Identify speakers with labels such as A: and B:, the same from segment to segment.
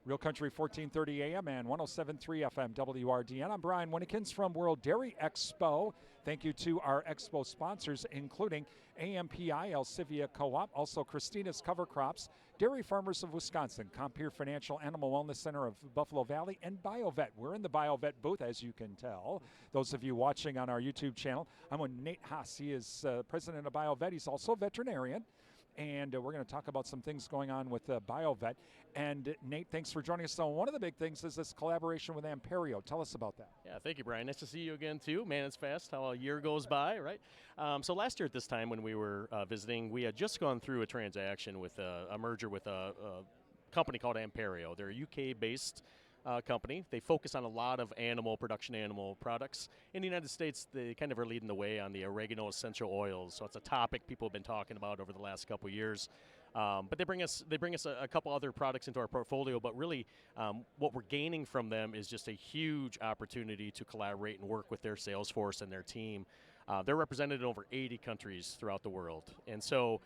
A: Real Country 1430 AM and 107.3 FM WRDN. I'm Brian Winnikins from World Dairy Expo. Thank you to our expo sponsors, including AMPI, Alcivia Co-op, also Christina's Cover Crops, Dairy Farmers of Wisconsin, Compeer Financial Animal Wellness Center of Buffalo Valley, and BioVet. We're in the BioVet booth, as you can tell. Those of you watching on our YouTube channel, I'm with Nate Haas. He is president of BioVet. He's also a veterinarian. And we're going to talk about some things going on with BioVet. And Nate, thanks for joining us. So one of the big things is this collaboration with Anpairo. Tell us about that.
B: Yeah, thank you, Brian. Nice to see you again, too. Man, it's fast how a year goes by, right? So last year at this time when we were visiting, we had just gone through a transaction with a merger with a company called Anpairo. They're a UK-based company. They focus on a lot of animal products. In the United States, they kind of are leading the way on the oregano essential oils. So it's a topic people have been talking about over the last couple of years. But they bring us a couple other products into our portfolio. But really, what we're gaining from them is just a huge opportunity to collaborate and work with their sales force and their team. They're represented in over 80 countries throughout the world. And so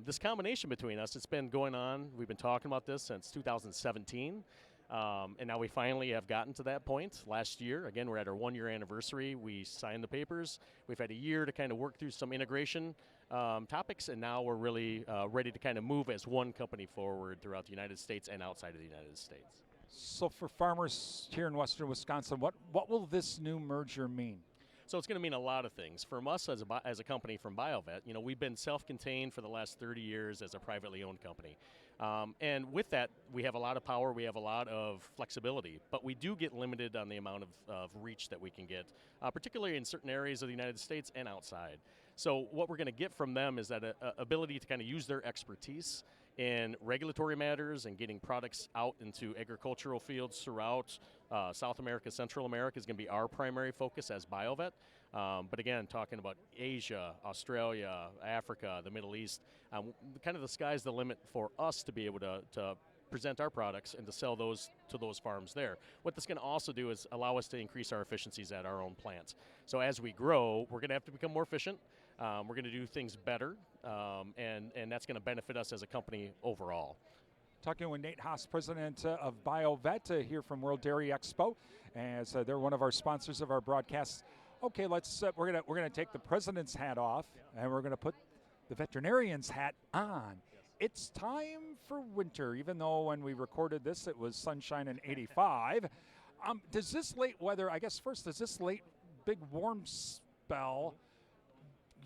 B: this combination between us, it's been going on. We've been talking about this since 2017. And now we finally have gotten to that point. Last year, again, we're at our 1-year anniversary. We signed the papers. We've had a year to kind of work through some integration topics, and now we're really ready to kind of move as one company forward throughout the United States and outside of the United States.
A: So for farmers here in western Wisconsin, what will this new merger mean?
B: So it's going to mean a lot of things. From us as a company from BioVet, we've been self-contained for the last 30 years as a privately owned company. And with that, we have a lot of power, we have a lot of flexibility, but we do get limited on the amount of reach that we can get, particularly in certain areas of the United States and outside. So what we're going to get from them is that ability to kind of use their expertise in regulatory matters and getting products out into agricultural fields throughout South America, Central America is going to be our primary focus as BioVet. But again, talking about Asia, Australia, Africa, the Middle East, kind of the sky's the limit for us to be able to present our products and to sell those to those farms there. What this can also do is allow us to increase our efficiencies at our own plants. So as we grow, we're going to have to become more efficient. We're going to do things better, and that's going to benefit us as a company overall.
A: Talking with Nate Haas, president of BioVet, here from World Dairy Expo, as they're one of our sponsors of our broadcast. Okay, we're gonna take the president's hat off, and we're gonna put the veterinarian's hat on. It's time for winter, even though when we recorded this, it was sunshine and 85. Does this late weather, I guess first, does this late big warm spell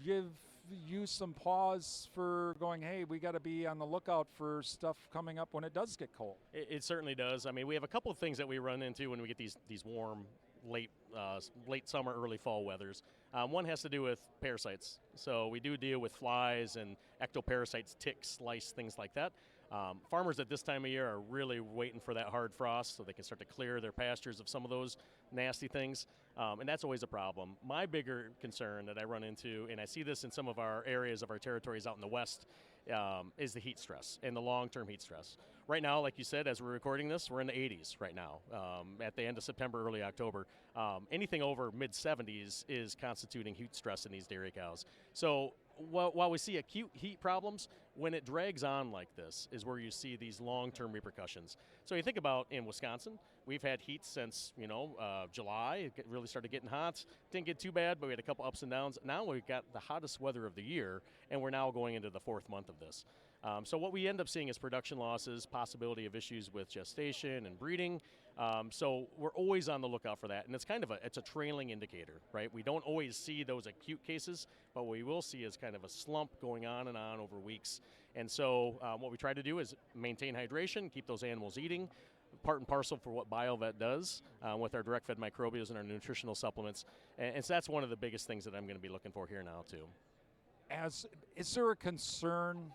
A: give you some pause for going, hey, we got to be on the lookout for stuff coming up when it does get cold?
B: It certainly does. I mean, we have a couple of things that we run into when we get these warm, late summer, early fall weathers. One has to do with parasites. So we do deal with flies and ectoparasites, ticks, lice, things like that. Farmers at this time of year are really waiting for that hard frost so they can start to clear their pastures of some of those nasty things, and that's always a problem. My bigger concern that I run into, and I see this in some of our areas of our territories out in the west, is the heat stress and the long-term heat stress. Right now, like you said, as we're recording this, we're in the 80s right now. At the end of September, early October, anything over mid-70s is constituting heat stress in these dairy cows. So while we see acute heat problems, when it drags on like this is where you see these long-term repercussions. So you think about in Wisconsin, we've had heat since, July. It really started getting hot. Didn't get too bad, but we had a couple ups and downs. Now we've got the hottest weather of the year, and we're now going into the 4th month of this. So what we end up seeing is production losses, possibility of issues with gestation and breeding. So we're always on the lookout for that, and it's it's a trailing indicator, right? We don't always see those acute cases, but what we will see is kind of a slump going on and on over weeks. And so what we try to do is maintain hydration, keep those animals eating, part and parcel for what BioVet does with our direct-fed microbials and our nutritional supplements. And so that's one of the biggest things that I'm going to be looking for here now, too.
A: Is there a concern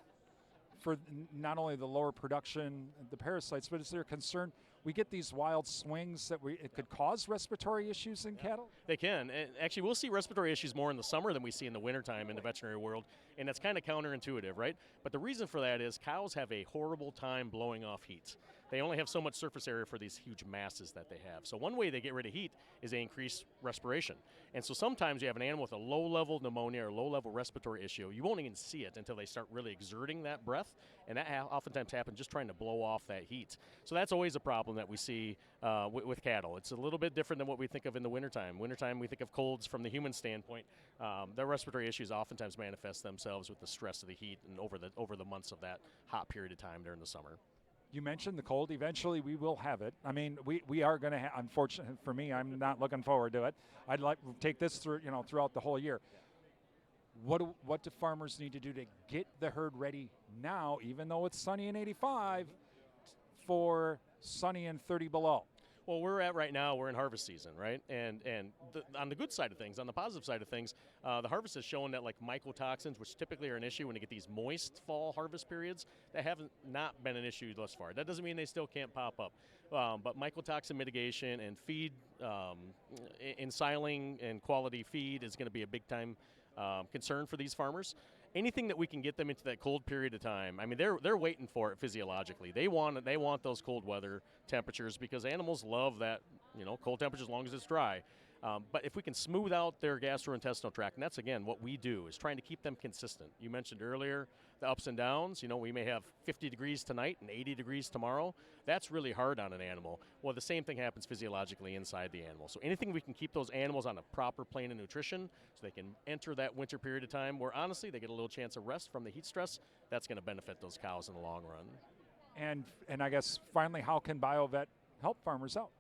A: for not only the lower production, the parasites, but is there a concern we get these wild swings that it could cause respiratory issues in cattle?
B: They can. And actually, we'll see respiratory issues more in the summer than we see in the wintertime in the veterinary world, and that's kind of counterintuitive, right? But the reason for that is cows have a horrible time blowing off heat. They only have so much surface area for these huge masses that they have. So one way they get rid of heat is they increase respiration. And so sometimes you have an animal with a low-level pneumonia or low-level respiratory issue. You won't even see it until they start really exerting that breath, and that oftentimes happens just trying to blow off that heat. So that's always a problem that we see with cattle. It's a little bit different than what we think of in the wintertime. Wintertime, we think of colds from the human standpoint. Their respiratory issues oftentimes manifest themselves with the stress of the heat and over the months of that hot period of time during the summer.
A: You mentioned the cold. Eventually, we will have it. I mean, we are going to have, unfortunately for me, I'm not looking forward to it. I'd like to take this through, throughout the whole year. What do farmers need to do to get the herd ready now, even though it's sunny and 85, for sunny and 30 below?
B: Well, we're in harvest season, right? And on the good side of things, on the positive side of things, the harvest has shown that like mycotoxins, which typically are an issue when you get these moist fall harvest periods, that haven't not been an issue thus far. That doesn't mean they still can't pop up. But mycotoxin mitigation and feed, ensiling and quality feed is going to be a big time concern for these farmers. Anything that we can get them into that cold period of time, I mean, they're waiting for it physiologically. They want those cold weather temperatures because animals love that, cold temperatures as long as it's dry. But if we can smooth out their gastrointestinal tract, and that's, again, what we do, is trying to keep them consistent. You mentioned earlier the ups and downs. We may have 50 degrees tonight and 80 degrees tomorrow. That's really hard on an animal. Well, the same thing happens physiologically inside the animal. So anything we can keep those animals on a proper plane of nutrition so they can enter that winter period of time where, honestly, they get a little chance of rest from the heat stress, that's going to benefit those cows in the long run.
A: And I guess, finally, how can BioVet help farmers out?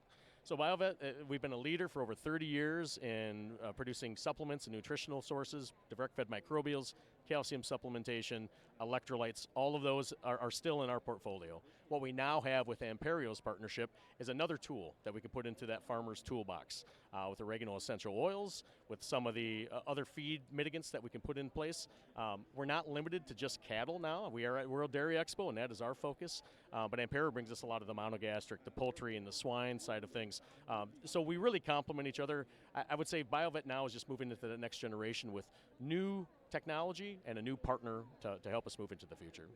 B: So BioVet, we've been a leader for over 30 years in producing supplements and nutritional sources, direct-fed microbials, calcium supplementation, electrolytes. All of those are still in our portfolio. What we now have with Anpairo's partnership is another tool that we can put into that farmer's toolbox with oregano essential oils, with some of the other feed mitigants that we can put in place. We're not limited to just cattle now. We are at World Dairy Expo, and that is our focus. But Anpairo brings us a lot of the monogastric, the poultry, and the swine side of things. So we really complement each other. I would say BioVet now is just moving into the next generation with new technology and a new partner to help us move into the future.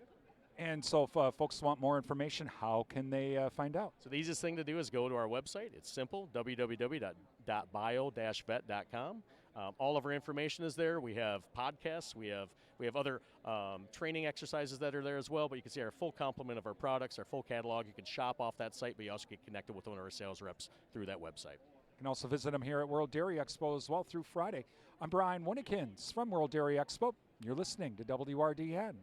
A: And so if folks want more information, how can they find out?
B: So the easiest thing to do is go to our website. It's simple, www.bio-vet.com. All of our information is there. We have podcasts. We have other training exercises that are there as well, but you can see our full complement of our products, our full catalog. You can shop off that site, but you also get connected with one of our sales reps through that website.
A: You can also visit them here at World Dairy Expo as well through Friday. I'm Brian Winnikins from World Dairy Expo. You're listening to WRDN.